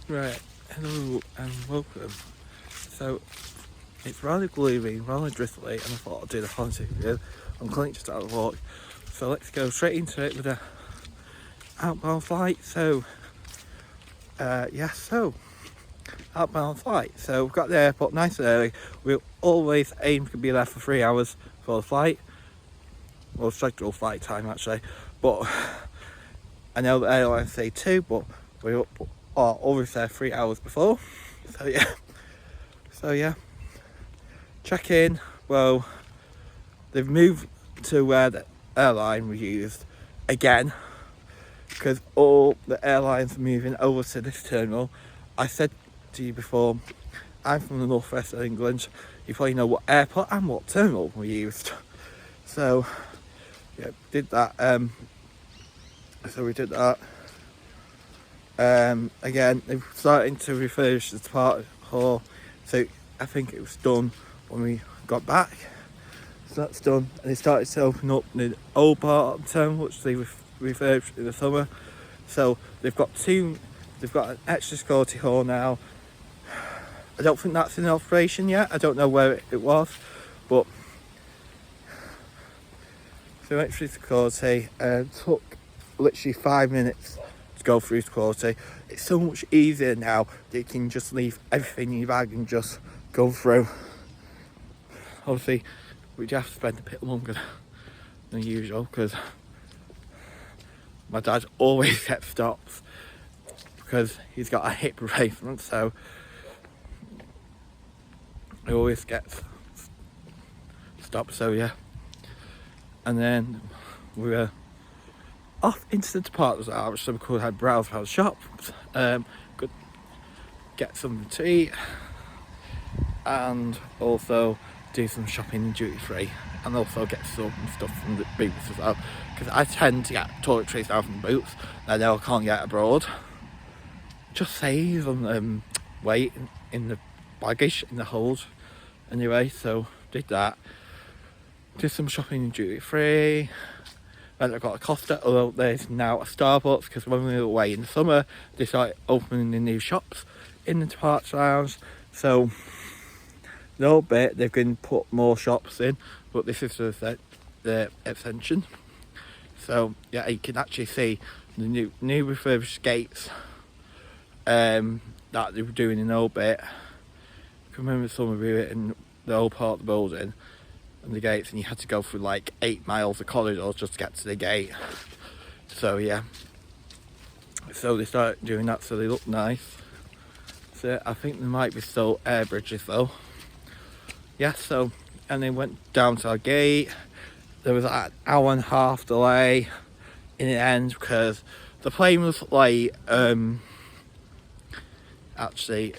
Right, hello and welcome. So, it's rather gloomy, rather drizzly, and I thought I'd do the positive video. I'm currently just out of walk, so let's go straight into it with a outbound flight. So, outbound flight. So, we've got the airport nice and early. We'll always aim to be there for 3 hours for the flight. Well, scheduled flight time actually, but I know the airlines say 2, but we are always there 3 hours before. So yeah, check in. Well, they've moved to where the airline we used again, because all the airlines are moving over to this terminal. I said to you before, I'm from the northwest of England. You probably know what airport and what terminal we used. So yeah, did that. So we did that. Again, they're starting to refurbish the departure hall, so I think it was done when we got back. So that's done, and they started to open up the old part of the terminal, which they refurbished in the summer. So they've got an extra security hall now. I don't think that's in operation yet. I don't know where it was, but so extra security took literally 5 minutes to go through security. It's so much easier now that you can just leave everything in your bag and just go through. Obviously, we do have to spend a bit longer than usual because my dad always gets stops because he's got a hip replacement, so he always gets stopped. So yeah, and then we were off into the department hours, so we could have browse around the shop, could get something to eat, and also do some shopping in duty free, and also get some stuff from the boots as well, because I tend to get toiletries out from the boots that I know I can't get abroad. Just save on weight in the baggage, in the hold anyway. So did that, did some shopping in duty free. Then I got a Costa, although there's now a Starbucks, because when we were away in the summer, they started opening the new shops in the departure lounge. So, a little bit, they're going to put more shops in, but this is the extension. So, yeah, you can actually see the new refurbished gates that they were doing in a little bit. I can remember some of you in the old part of the building, and the gates, and you had to go through like 8 miles of corridors just to get to the gate. So yeah, so they started doing that, so they look nice. So I think there might be still air bridges though. Yeah, so, and they went down to our gate. There was like an hour and a half delay in the end because the plane was late, actually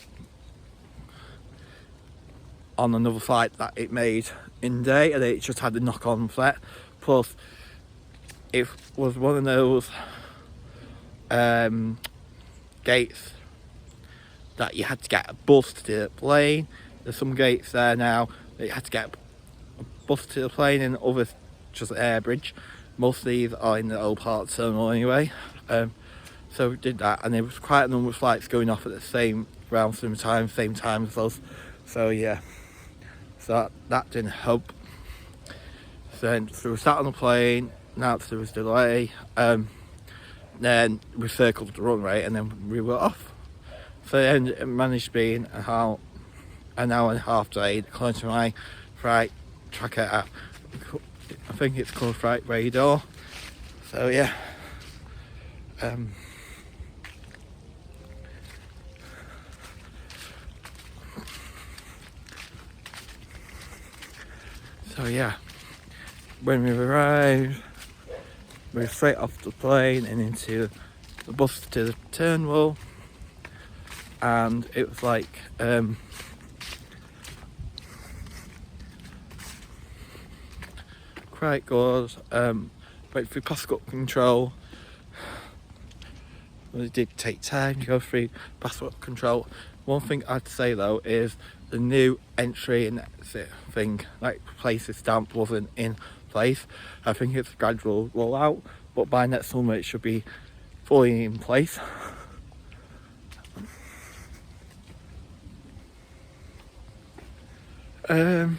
on another flight that it made in day, and it just had the knock-on effect. Plus it was one of those gates that you had to get a bus to the plane. There's some gates there now that you had to get a bus to the plane, and others just an air bridge. Most of these are in the old part of the terminal anyway. So we did that, and there was quite a number of flights going off at the same time as us. So yeah, so that didn't help. So we sat on the plane, announced there was delay, then we circled the runway, and then we were off. So it managed being an hour and a half delay according to my flight tracker app. I think it's called Flight Radar. So yeah, when we arrived, we were straight off the plane and into the bus to the terminal, and it was like quite good. Went through passport control. Well, it did take time to go through passport control. One thing I'd say though is the new entry and exit thing, like places stamp, wasn't in place. I think it's a gradual rollout, but by next summer it should be fully in place. So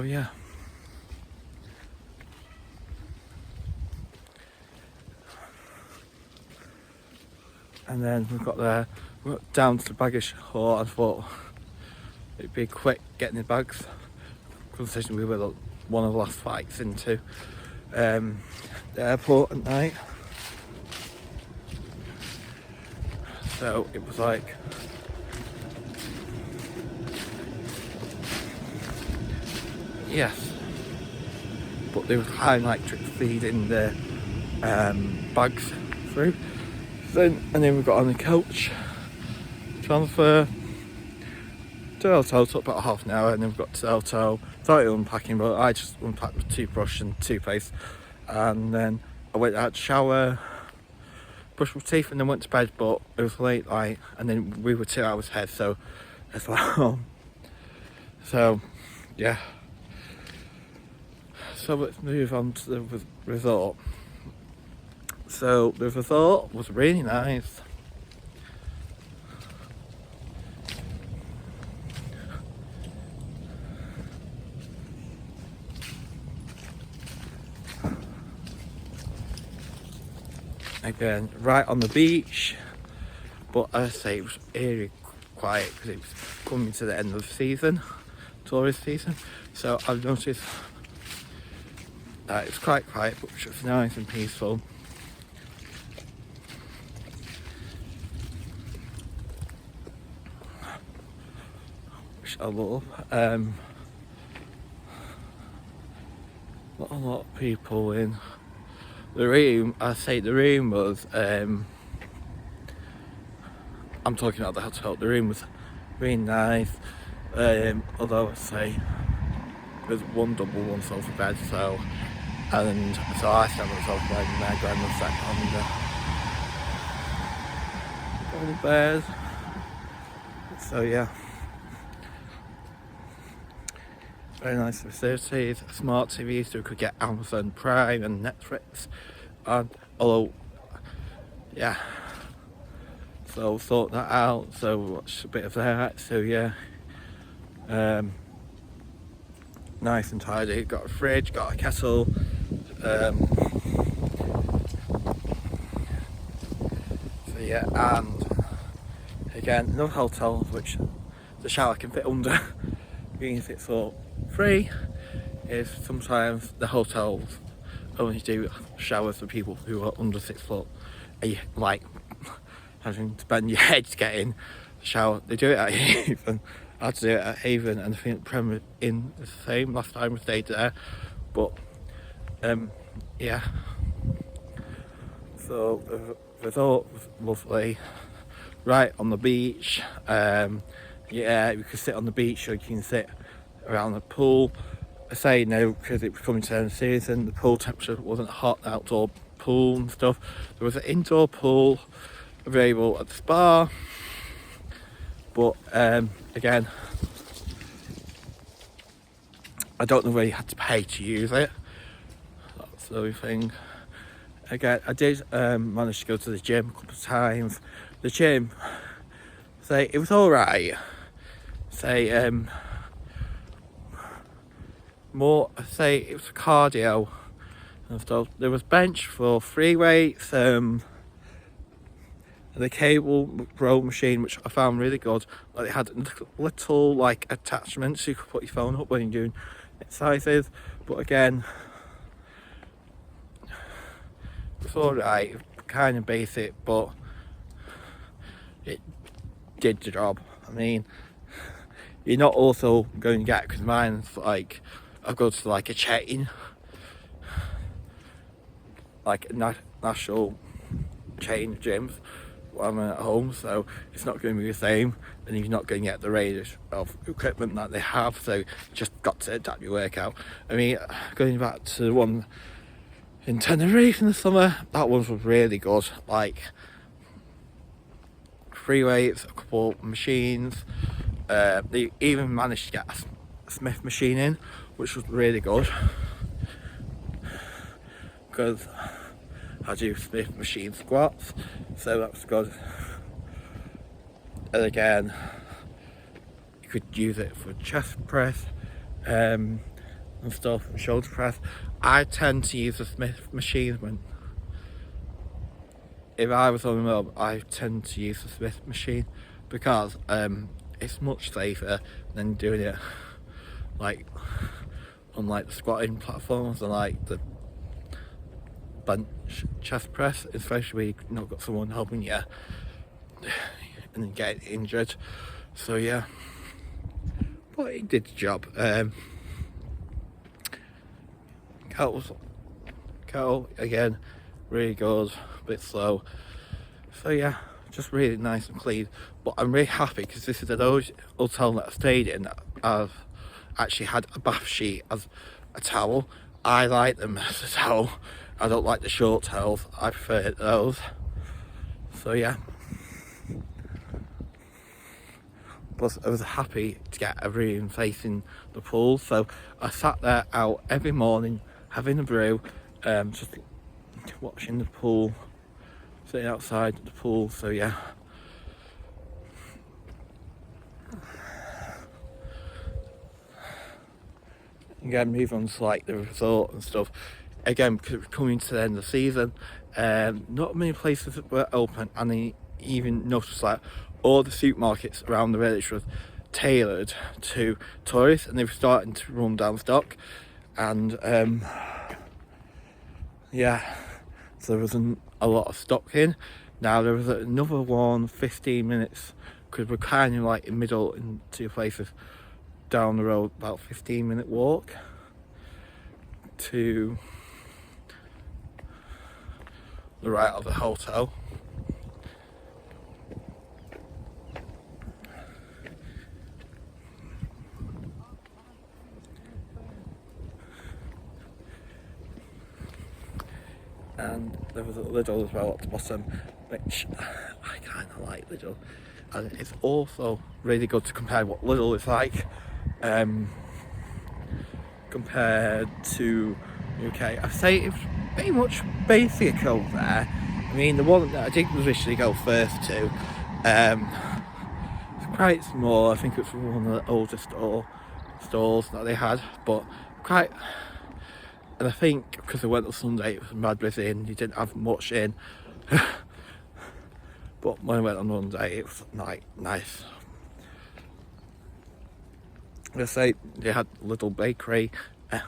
yeah. And then we got down to the baggage hall. I thought it'd be quick getting the bags, considering we were one of the last flights into the airport at night. So it was like, yes, but they were kind of like feeding the bags through. And then we got on the coach transfer to the hotel, took about half an hour, and then we got to the hotel, started unpacking, but I just unpacked my toothbrush and toothpaste, and then I went out to shower, brushed my teeth, and then went to bed. But it was late, like, and then we were 2 hours ahead, so as well. So yeah, so let's move on to the resort. So the resort was really nice. Again, right on the beach, but as I say, it was eerie quiet because it was coming to the end of the season, tourist season. So I've noticed that it was quite quiet, but it was nice and peaceful. Which I love. Not a lot of people in the room. I say the room was I'm talking about the hotel. The room was really nice, although I say there's one double, one sofa bed, so I slept on the sofa bed and my grandma sat on the bed. So yeah, very nice facilities, smart TVs, so we could get Amazon Prime and Netflix, and although yeah, so sort that out, so watch a bit of that. So yeah, nice and tidy. Got a fridge, got a kettle, so yeah, and again another hotel which the shower can fit under, being if it's all free, is sometimes the hotels only do showers for people who are under 6 foot, and you like having to bend your head to get in the shower. They do it at Haven. I had to do it at Haven, and I think Premier in the same last time we stayed there. But yeah, so the resort was lovely, right on the beach. Yeah, you could sit on the beach or you can sit around the pool. I say no because it was coming to the end of the season. The pool temperature wasn't hot, the outdoor pool and stuff. There was an indoor pool available at the spa, but again, I don't know where you had to pay to use it. That's the only thing. Again, I did manage to go to the gym a couple of times. The gym, say it was alright. Say more, say it was cardio and stuff. There was bench for free weights, the cable row machine, which I found really good. Like, it had little like attachments you could put your phone up when you're doing exercises. But again, it's alright, kind of basic, but it did the job. I mean, you're not also going to get, because mine's like, I've got to like a chain, like a national chain of gyms while I'm at home, so it's not going to be the same, and you're not going to get the range of equipment that they have, so you just got to adapt your workout. I mean, going back to the one in Tenerife in the summer, that one was really good. Like, free weights, a couple of machines. They even managed to get a Smith machine in, which was really good, because I do Smith machine squats, so that's good. And again, you could use it for chest press and stuff, and shoulder press. I tend to use the Smith machine when, if I was on the road, I tend to use the Smith machine because it's much safer than doing it like on like the squatting platforms and like the bench chest press, especially when you've not got someone helping you and then get injured. So yeah, but it did the job. Kettle again, really good, a bit slow. So yeah, just really nice and clean. But I'm really happy because this is an hotel that I stayed in. I've actually had a bath sheet as a towel. I like them as a towel. I don't like the short towels. I prefer those. So yeah. Plus I was happy to get a room facing the pool. So I sat there out every morning having a brew, just watching the pool, sitting outside the pool. So yeah. Again, move on to like the resort and stuff. Again, coming to the end of the season, not many places were open, and I even noticed like all the supermarkets around the village was tailored to tourists, and they were starting to run down stock. And yeah, so there wasn't a lot of stock in. Now there was another one 15 minutes, because we're kind of like in the middle in two places down the road, about 15-minute walk to the right of the hotel. And there was a Lidl as well at the bottom, which I kind of like Lidl, and it's also really good to compare what Lidl is like compared to UK. I say it's pretty much basic over there. I mean, the one that I did initially go first to, it's quite small. I think it's one of the oldest stores that they had, but quite. And I think because I went on Sunday, it was mad busy and you didn't have much in. But when I went on Monday, it was like nice. I say they had a little bakery,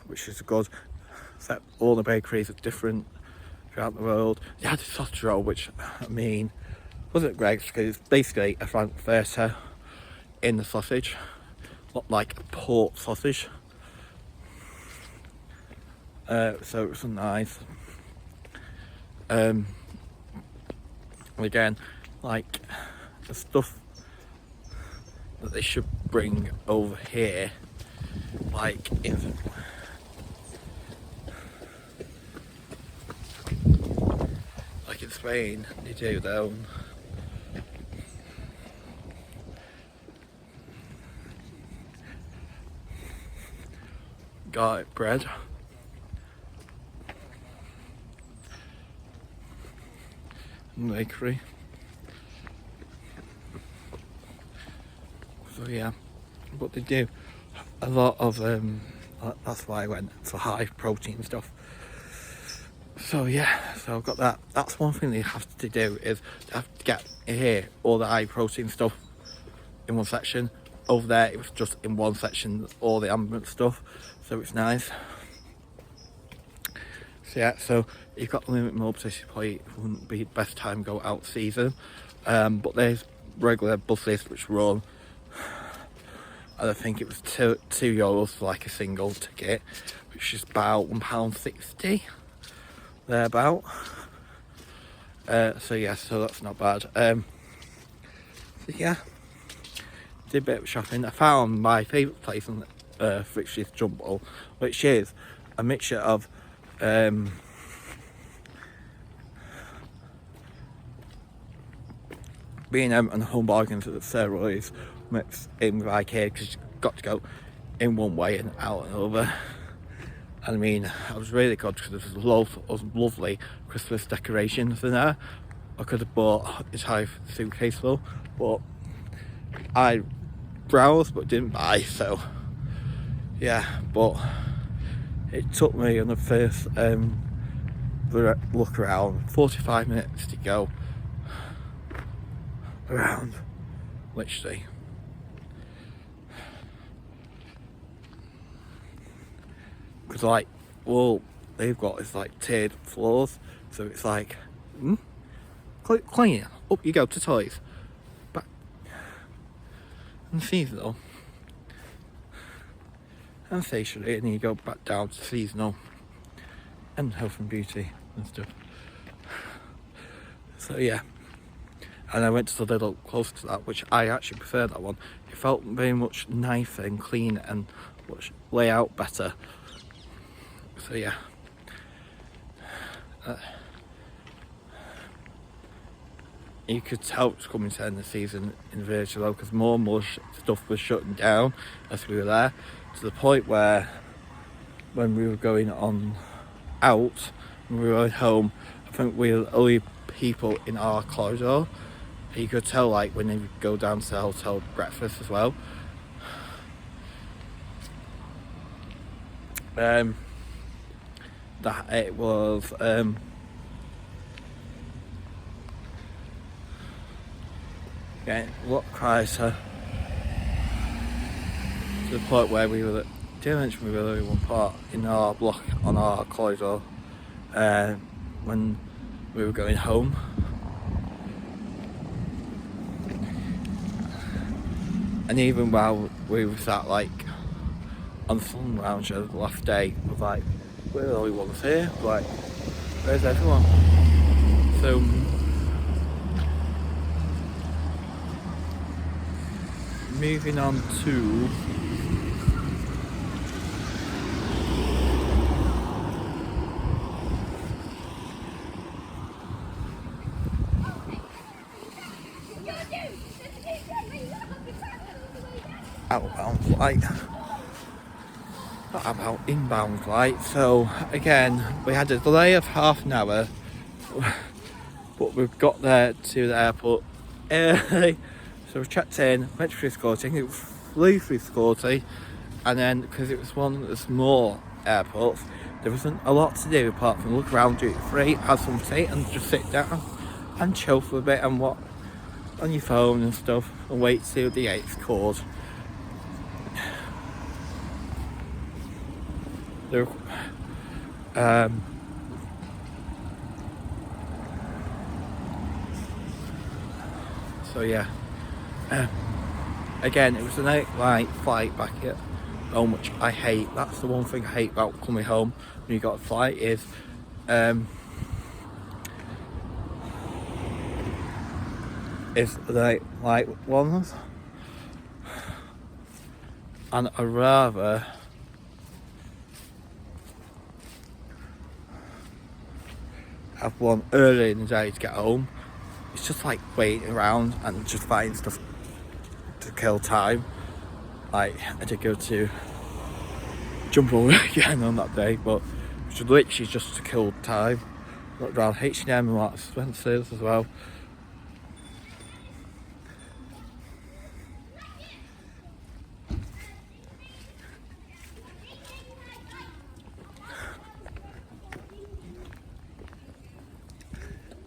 which is good. Except all the bakeries are different throughout the world. They had a sausage roll, which I mean wasn't great because it's basically a frankfurter in the sausage, not like a pork sausage. So it was nice. Again, like the stuff that they should bring over here, like in Spain, they do their own garlic bread. Bakery. So yeah, but they do a lot of that's why I went for high protein stuff. So yeah, so I've got that. That's one thing they have to do, is they have to get here all the high protein stuff in one section. Over there it was just in one section, all the ambient stuff, so it's nice. So yeah, so you've got limited mobility, probably wouldn't be the best time to go out season, but there's regular buses which run, and I think it was €2 for like a single ticket, which is about £1.60 thereabout. So yeah, so that's not bad. So yeah, did a bit of shopping. I found my favourite place on which is Jumble, which is a mixture of B&M and home bargains at the steroids mixed in with IKEA, because you've got to go in one way and out another. And I mean, it was really good because there was lovely Christmas decorations in there. I could have bought an entire suitcase full, but I browsed but didn't buy, so yeah. But it took me on the first look around 45 minutes to go around, literally. Because like, well, they've got is like tiered floors, so it's like clean, up you go to toys, back and seasonal and stationery, and then you go back down to seasonal and health and beauty and stuff. So yeah, and I went to the little closer to that, which I actually prefer that one. It felt very much nicer and clean and much layout better. So yeah, you could tell it's coming to the end of the season in Virtual because more and more stuff was shutting down as we were there, to the point where when we were going on out, when we were going home, I think we were the only people in our corridor. You could tell like when you go down to the hotel breakfast as well. That it was getting a lot quieter, to the point where we were, did I mention we were only one part in our block on our corridor when we were going home. And even while we were sat like on the sun lounge the last day, I was like, we're the only ones here, like, where's everyone? So moving on to outbound flight. Not about inbound flight. So again, we had a delay of half an hour, but we've got there to the airport early. So we checked in, went through security, it flew through security, and then because it was one of the small airports, there wasn't a lot to do apart from look around, duty free, have some tea and just sit down and chill for a bit and watch on your phone and stuff and wait till the gate's called. So yeah, again it was a night flight back at home, which I hate. That's the one thing I hate about coming home when you got a flight is the night ones, and I'd rather have one early in the day to get home. It's just like waiting around and just finding stuff to kill time. Like I did go to Jumbo again on that day, but it was literally just to kill time. Looked around H&M and Marks and Spencer's as well.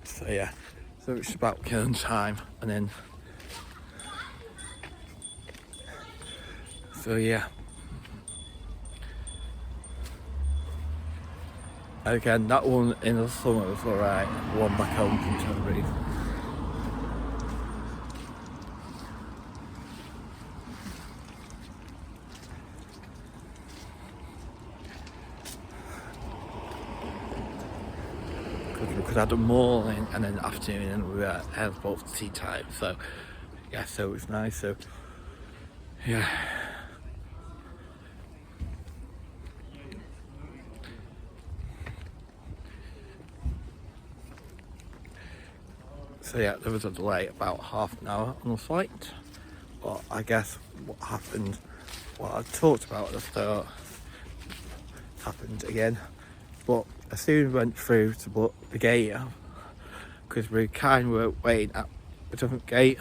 So yeah, so it's about killing time, and then so yeah, again that one in the summer was alright. One back home from Tenerife. We could have the morning and then the afternoon, and we were at both tea time. So yeah, so it was nice. So yeah. So yeah, there was a delay about half an hour on the flight. But I guess what happened, what I talked about at the start, happened again. But I soon went through to the gate because we kind of were waiting at a different gate.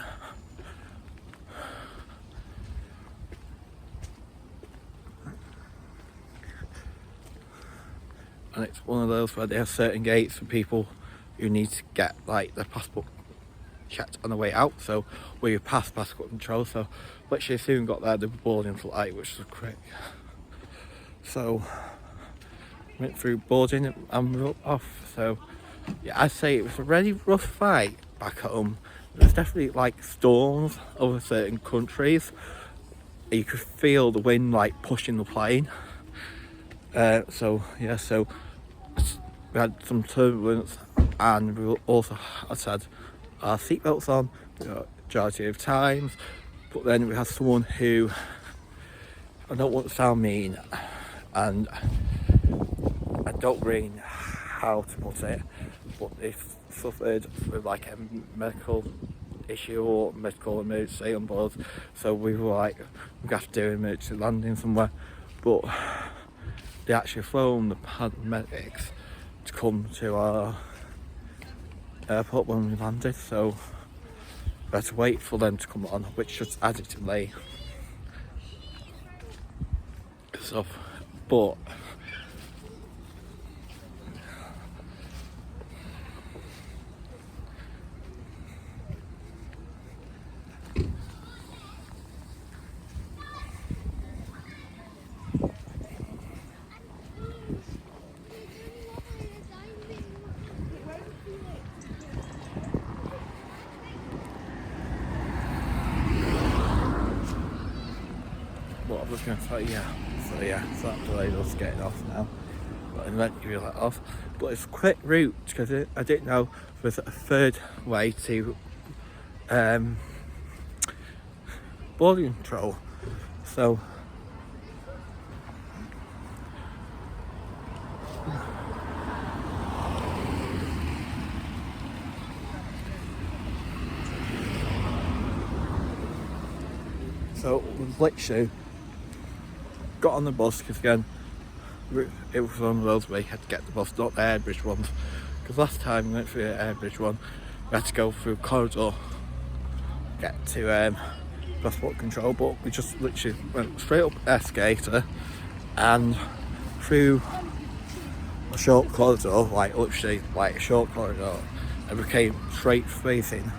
And it's one of those where they have certain gates for people who need to get like their passport checked on the way out. So we passed passport control, so literally soon got there, the boarding flight, which was quick. So went through boarding and we were off. So yeah, I'd say it was a really rough fight back home. There's definitely like storms over certain countries. You could feel the wind like pushing the plane. So yeah, so we had some turbulence, and we also had our seatbelts on majority of times. But then we had someone who, I don't want to sound mean, and I don't really know how to put it, but they suffered with like a medical issue or medical emergency on board. So we were like, we have to do an emergency landing somewhere, but they actually flown the paramedics to come to our airport when we landed, so we had to wait for them to come on, which just added delay stuff. But what I was going to say, so that delayed us getting off now. But eventually we let off. But it's a quick route because I didn't know there's a third way to boarding control. So we literally got on the bus, because again it was one of those where you had to get the bus, not the airbridge ones, because last time we went through the airbridge one we had to go through corridor get to passport control, but we just literally went straight up escalator and through a short corridor, like literally like a short corridor, and we came straight facing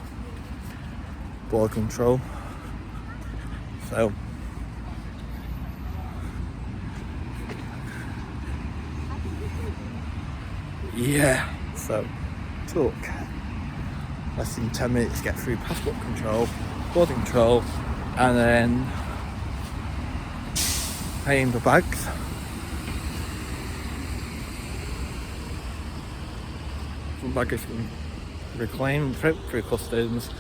board control. So yeah, so took less than 10 minutes to get through passport control, boarding control, and then paying the bags. Some baggage can reclaim through customs.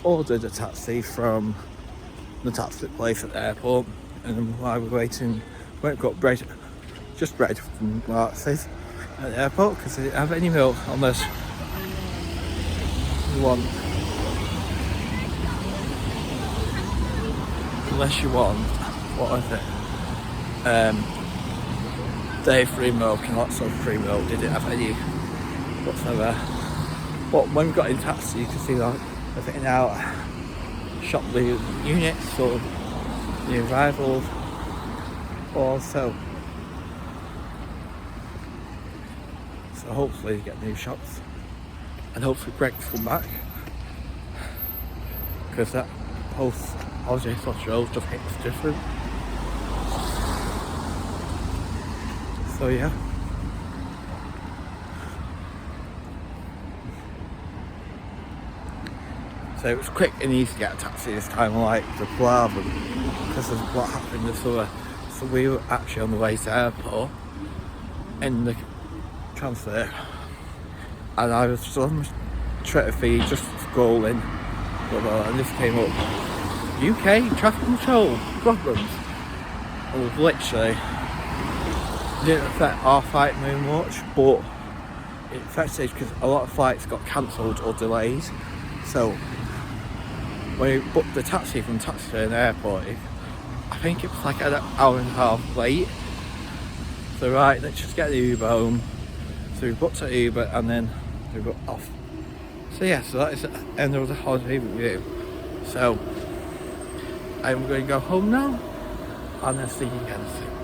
Ordered a taxi from the taxi place at the airport, and then while we were waiting, went and got bread from Marx's at the airport, because they didn't have any milk unless you want what is it, day free milk and lots of free milk. They didn't have any whatsoever. But when we got in the taxi, you could see like they're fitting out shop the units or the arrivals also. So hopefully you get new shops, and hopefully Greg's come back, because that post holiday social just hits different. So yeah. So it was quick and easy to get a taxi this time, like the Bravo, because of what happened this summer. So we were actually on the way to the airport in the transfer, and I was just on Twitter feed just scrolling, and this came up: UK traffic control problems. And literally didn't affect our flight very much, but it affected because a lot of flights got cancelled or delayed. So when we booked the taxi from taxi to the airport, I think it was like an hour and a half late. So right, let's just get the Uber home. So we booked an Uber and then we got off. So yeah, so that is the end of the holiday review. So I'm going to go home now and I'll see you again soon.